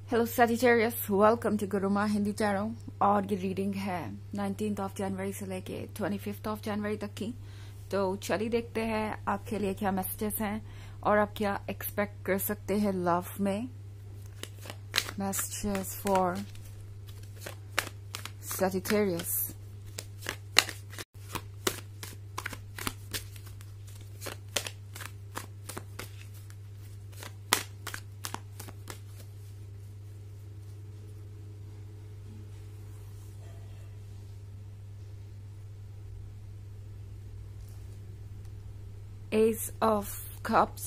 Hello Sagittarius, welcome to Gurumaa Hindi tarot. और ये reading है 19th ऑफ जनवरी से लेके 25th ऑफ जनवरी तक की। तो चलिए देखते हैं आपके लिए क्या मैसेजेस हैं और आप क्या एक्सपेक्ट कर सकते हैं लव में। Messages for Sagittarius. Ace of Cups,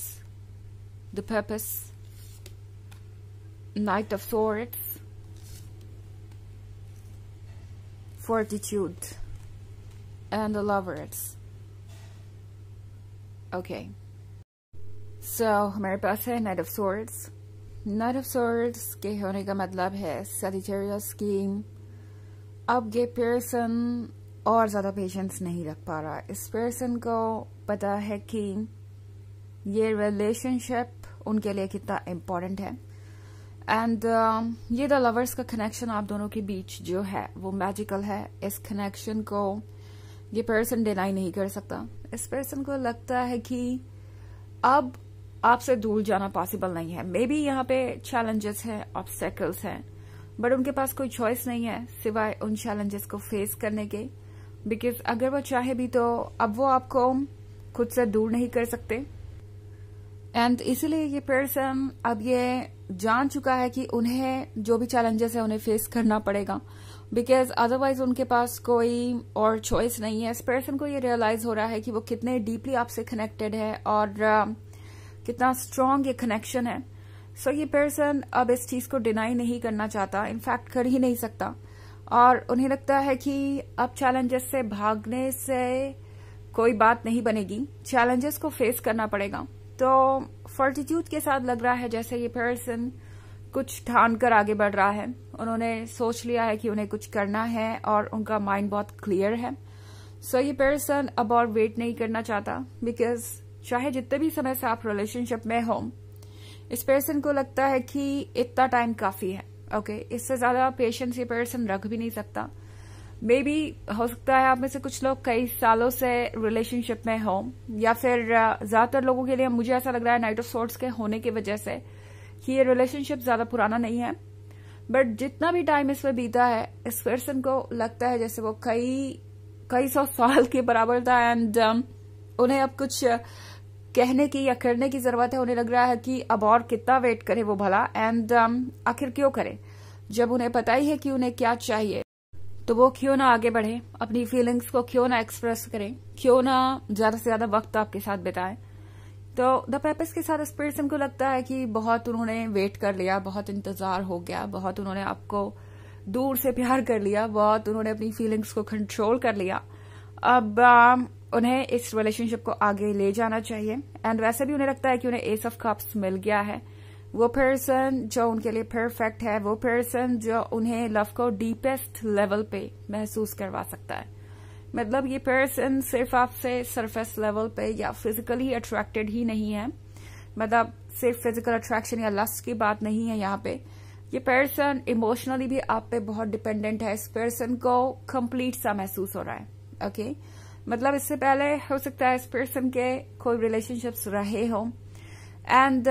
the Purpose, Knight of Swords, Fortitude, and the Lovers. Okay. So हमारे पास है Knight of Swords. Knight of Swords के होने का मतलब है Sagittarius की अब ये पर्सन और ज्यादा पेशेंस नहीं रख पा रहा। इस पर्सन को पता है कि ये रिलेशनशिप उनके लिए कितना इम्पोर्टेंट है एंड ये द लवर्स का कनेक्शन आप दोनों के बीच जो है वो मैजिकल है। इस कनेक्शन को ये पर्सन डिनाई नहीं कर सकता। इस पर्सन को लगता है कि अब आपसे दूर जाना पॉसिबल नहीं है। मे बी यहाँ पे चैलेंजेस हैं, ऑब्स्टेकल्स हैं, बट उनके पास कोई चॉइस नहीं है सिवाय उन चैलेंजेस को फेस करने के। बिकॉज अगर वो चाहे भी तो अब वो आपको खुद से दूर नहीं कर सकते एंड इसीलिए ये पर्सन अब ये जान चुका है कि उन्हें जो भी चैलेंजेस है उन्हें फेस करना पड़ेगा बिकॉज अदरवाइज उनके पास कोई और चॉइस नहीं है। इस पर्सन को ये रियलाइज हो रहा है कि वो कितने डीपली आपसे कनेक्टेड है और कितना स्ट्रांग ये कनेक्शन है। सो ये पर्सन अब इस चीज को डिनाई नहीं करना चाहता, इनफैक्ट कर ही नहीं सकता। और उन्हें लगता है कि अब चैलेंजेस से भागने से कोई बात नहीं बनेगी, चैलेंजेस को फेस करना पड़ेगा। तो फॉर्टिट्यूड के साथ लग रहा है जैसे ये पर्सन कुछ ठान कर आगे बढ़ रहा है। उन्होंने सोच लिया है कि उन्हें कुछ करना है और उनका माइंड बहुत क्लियर है। सो ये पर्सन अब और वेट नहीं करना चाहता बिकॉज चाहे जितने भी समय से आप रिलेशनशिप में हो, इस पर्सन को लगता है कि इतना टाइम काफी है। ओके, इससे ज्यादा पेशेंस ये पर्सन रख भी नहीं सकता। मे बी हो सकता है आप में से कुछ लोग कई सालों से रिलेशनशिप में हो या फिर ज्यादातर लोगों के लिए मुझे ऐसा लग रहा है नाइट ऑफ सोर्ड्स के होने की वजह से कि ये रिलेशनशिप ज्यादा पुराना नहीं है। बट जितना भी टाइम इसमें बीता है इस पर्सन को लगता है जैसे वो कई सौ साल के बराबर था एंड उन्हें अब कुछ कहने की या करने की जरूरत है। उन्हें लग रहा है कि अब और कितना वेट करे वो भला एंड आखिर क्यों करे जब उन्हें पता ही है कि उन्हें क्या चाहिए। तो वो क्यों ना आगे बढ़े, अपनी फीलिंग्स को क्यों ना एक्सप्रेस करें, क्यों ना ज्यादा से ज्यादा वक्त आपके साथ बिताएं। तो द पर्पस के साथ इस पर्सन को लगता है कि बहुत उन्होंने वेट कर लिया, बहुत इंतजार हो गया, बहुत उन्होंने आपको दूर से प्यार कर लिया, बहुत उन्होंने अपनी फीलिंग्स को कंट्रोल कर लिया। अब उन्हें इस रिलेशनशिप को आगे ले जाना चाहिए एंड वैसे भी उन्हें लगता है कि उन्हें एस ऑफ कप्स मिल गया है। वो पर्सन जो उनके लिए परफेक्ट है, वो पर्सन जो उन्हें लव को डीपेस्ट लेवल पे महसूस करवा सकता है। मतलब ये पर्सन सिर्फ आपसे सरफेस लेवल पे या फिजिकली अट्रैक्टेड ही नहीं है, मतलब सिर्फ फिजिकल अट्रैक्शन या लस्ट की बात नहीं है यहाँ पे। ये पर्सन इमोशनली भी आप पे बहुत डिपेंडेंट है। इस पर्सन को कंप्लीट सा महसूस हो रहा है। ओके, मतलब इससे पहले हो सकता है इस पर्सन के कोई रिलेशनशिप्स रहे हो एंड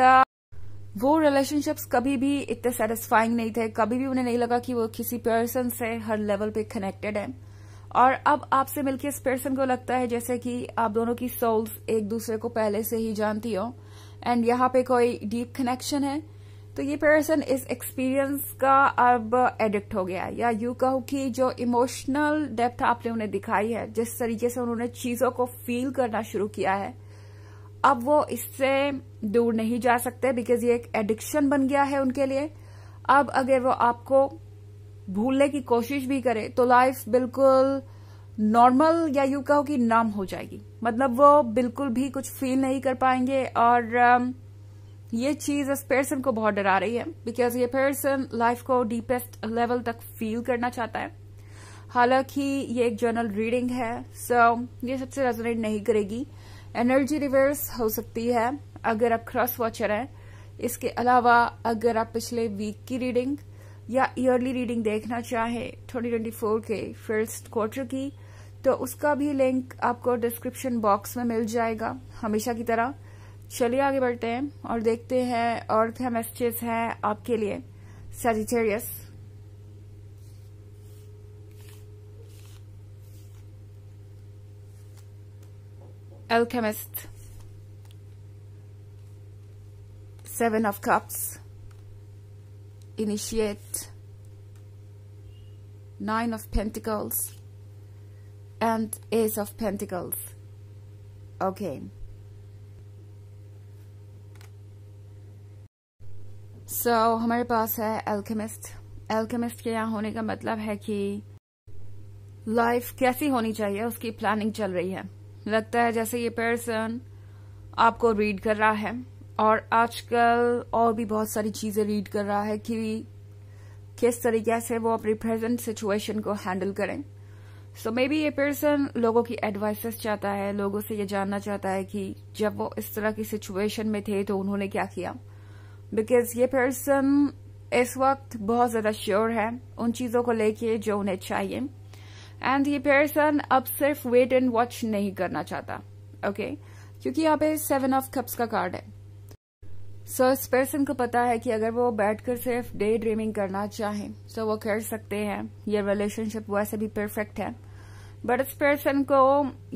वो रिलेशनशिप्स कभी भी इतने सेटिस्फाइंग नहीं थे, कभी भी उन्हें नहीं लगा कि वो किसी पर्सन से हर लेवल पे कनेक्टेड है। और अब आपसे मिलकर इस पर्सन को लगता है जैसे कि आप दोनों की सोल्स एक दूसरे को पहले से ही जानती हो एंड यहाँ पे कोई डीप कनेक्शन है। तो ये पर्सन इस एक्सपीरियंस का अब एडिक्ट हो गया है, या यूं कहूं कि जो इमोशनल डेप्थ आपने उन्हें दिखाई है, जिस तरीके से उन्होंने चीजों को फील करना शुरू किया है, अब वो इससे दूर नहीं जा सकते बिकॉज ये एक एडिक्शन बन गया है उनके लिए। अब अगर वो आपको भूलने की कोशिश भी करे तो लाइफ बिल्कुल नॉर्मल या यूं कहो कि नम हो जाएगी। मतलब वो बिल्कुल भी कुछ फील नहीं कर पाएंगे और ये चीज इस पर्सन को बहुत डरा रही है बिकॉज ये पर्सन लाइफ को डीपेस्ट लेवल तक फील करना चाहता है। हालांकि ये एक जर्नल रीडिंग है, सो ये सबसे रेजोनेट नहीं करेगी। एनर्जी रिवर्स हो सकती है अगर आप क्रॉस वॉचर हैं इसके अलावा अगर आप पिछले वीक की रीडिंग या ईयरली रीडिंग देखना चाहें 2024 के फर्स्ट क्वार्टर की, तो उसका भी लिंक आपको डिस्क्रिप्शन बॉक्स में मिल जाएगा हमेशा की तरह। चलिए आगे बढ़ते हैं और देखते हैं और क्या मैसेजेस हैं आपके लिए Sagittarius. Alchemist, 7 of Cups, Initiate, 9 of Pentacles, and Ace of Pentacles. Okay. So, हमारे पास है Alchemist. Alchemist के यहाँ होने का मतलब है कि लाइफ कैसी होनी चाहिए उसकी प्लानिंग चल रही है। लगता है जैसे ये पर्सन आपको रीड कर रहा है और आजकल और भी बहुत सारी चीजें रीड कर रहा है कि किस तरीके से वो अपनी प्रेजेंट सिचुएशन को हैंडल करें। सो मे बी ये पर्सन लोगों की एडवाइसेस चाहता है, लोगों से ये जानना चाहता है कि जब वो इस तरह की सिचुएशन में थे तो उन्होंने क्या किया, बिकॉज ये पर्सन इस वक्त बहुत ज्यादा श्योर है उन चीजों को लेके जो उन्हें चाहिए। एंड ये पर्सन अब सिर्फ वेट एंड वॉच नहीं करना चाहता, ओके क्योंकि यहाँ पे 7 ऑफ कप्स का कार्ड है। सो इस पर्सन को पता है कि अगर वो बैठकर सिर्फ डे ड्रीमिंग करना चाहे तो वो कर सकते हैं। ये रिलेशनशिप वैसे भी परफेक्ट है, बट इस पर्सन को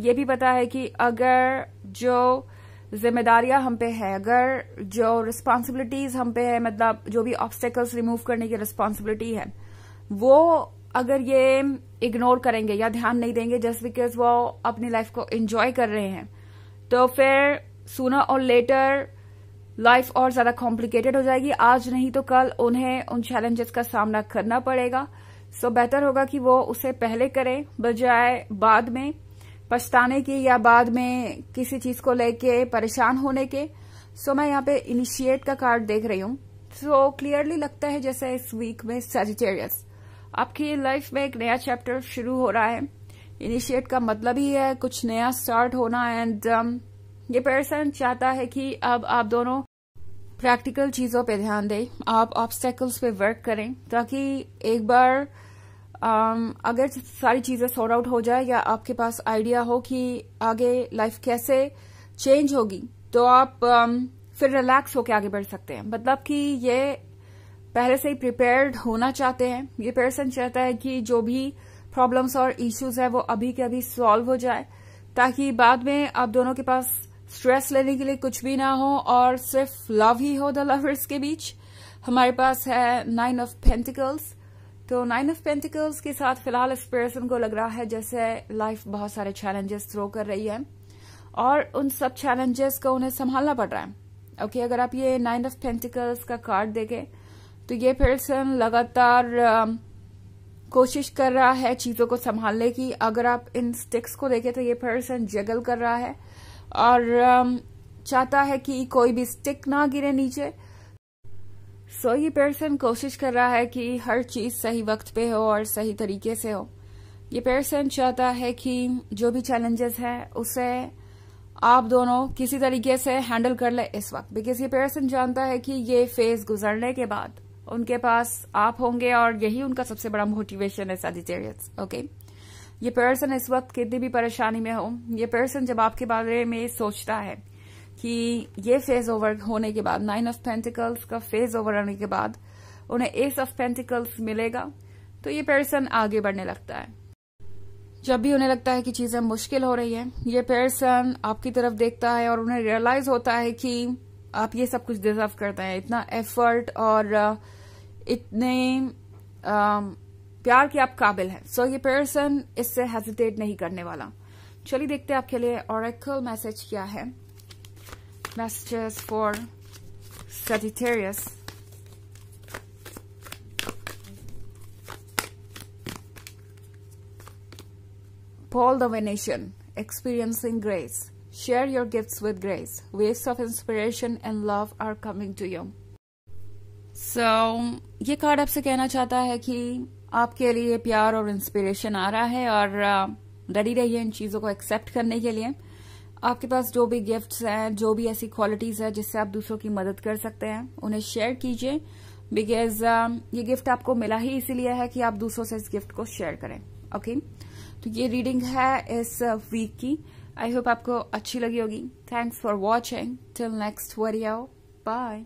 ये भी पता है कि अगर जो जिम्मेदारियां हम पे है, अगर जो रिस्पॉन्सिबिलिटीज हम पे है, मतलब जो भी ऑब्स्टेकल्स रिमूव करने की रिस्पॉन्सिबिलिटी है, वो अगर ये इग्नोर करेंगे या ध्यान नहीं देंगे जस्ट बिकॉज वो अपनी लाइफ को एंजॉय कर रहे हैं, तो फिर सूनर और लेटर लाइफ और ज्यादा कॉम्प्लिकेटेड हो जाएगी। आज नहीं तो कल उन्हें उन चैलेंजेस का सामना करना पड़ेगा। सो बेटर होगा कि वो उसे पहले करें बजाय बाद में पछताने की या बाद में किसी चीज को लेके परेशान होने के। सो मैं यहाँ पे इनिशिएट का कार्ड देख रही हूँ। सो क्लियरली लगता है जैसे इस वीक में सजिटेरियस आपकी लाइफ में एक नया चैप्टर शुरू हो रहा है। इनिशिएट का मतलब ही है कुछ नया स्टार्ट होना। एंड ये पर्सन चाहता है कि अब आप दोनों प्रैक्टिकल चीजों पे ध्यान दें, आप ऑब्स्टेकल्स पे वर्क करें, ताकि एक बार अगर सारी चीजें सॉर्ट आउट हो जाए या आपके पास आइडिया हो कि आगे लाइफ कैसे चेंज होगी, तो आप फिर रिलैक्स होकर आगे बढ़ सकते हैं। मतलब कि ये पहले से ही प्रिपेयर्ड होना चाहते हैं। ये पर्सन चाहता है कि जो भी प्रॉब्लम्स और इश्यूज है वो अभी के अभी सॉल्व हो जाए, ताकि बाद में आप दोनों के पास स्ट्रेस लेने के लिए कुछ भी ना हो और सिर्फ लव ही हो द लवर्स के बीच। हमारे पास है 9 ऑफ पेंटिकल्स। तो 9 ऑफ पेंटिकल्स के साथ फिलहाल इस पर्सन को लग रहा है जैसे लाइफ बहुत सारे चैलेंजेस थ्रो कर रही है और उन सब चैलेंजेस को उन्हें संभालना पड़ रहा है। ओके, अगर आप ये 9 ऑफ पेंटिकल्स का कार्ड देखें तो ये पर्सन लगातार कोशिश कर रहा है चीजों को संभालने की। अगर आप इन स्टिक्स को देखें तो ये पर्सन जगल कर रहा है और चाहता है कि कोई भी स्टिक ना गिरे नीचे। सो ये पर्सन कोशिश कर रहा है कि हर चीज सही वक्त पे हो और सही तरीके से हो। ये पर्सन चाहता है कि जो भी चैलेंजेस है उसे आप दोनों किसी तरीके से हैंडल कर ले इस वक्त, बिकॉज ये पर्सन जानता है कि ये फेज गुजरने के बाद उनके पास आप होंगे और यही उनका सबसे बड़ा मोटिवेशन है सजिटेरियस। ओके, ये पर्सन इस वक्त कितनी भी परेशानी में हो, ये पर्सन जब आपके बारे में सोचता है कि ये फेज ओवर होने के बाद, 9 ऑफ पेंटिकल्स का फेज ओवर होने के बाद उन्हें एस ऑफ पेंटिकल्स मिलेगा, तो ये पर्सन आगे बढ़ने लगता है। जब भी उन्हें लगता है कि चीजें मुश्किल हो रही है, ये पर्सन आपकी तरफ देखता है और उन्हें रियलाइज होता है कि आप ये सब कुछ डिजर्व करते हैं, इतना एफर्ट और इतने प्यार के आप काबिल हैं। सो ये पर्सन इससे हेजिटेट नहीं करने वाला। चलिए देखते हैं आपके लिए ऑरेकल मैसेज क्या है। Messages for Sagittarius. Paul the Venetian, experiencing grace. Share your gifts with grace. Waves of inspiration and love are coming to you. So, ये कार्ड आपसे कहना चाहता है कि आपके लिए प्यार और इंस्पिरेशन आ रहा है और रेडी रहिए इन चीजों को एक्सेप्ट करने के लिए। आपके पास जो भी गिफ्ट्स हैं, जो भी ऐसी क्वालिटीज है जिससे आप दूसरों की मदद कर सकते हैं, उन्हें शेयर कीजिए, बिकॉज ये गिफ्ट आपको मिला ही इसीलिए है कि आप दूसरों से इस गिफ्ट को शेयर करें। ओके तो ये रीडिंग है इस वीक की। आई होप आपको अच्छी लगी होगी। Thanks for watching. Till next video, bye.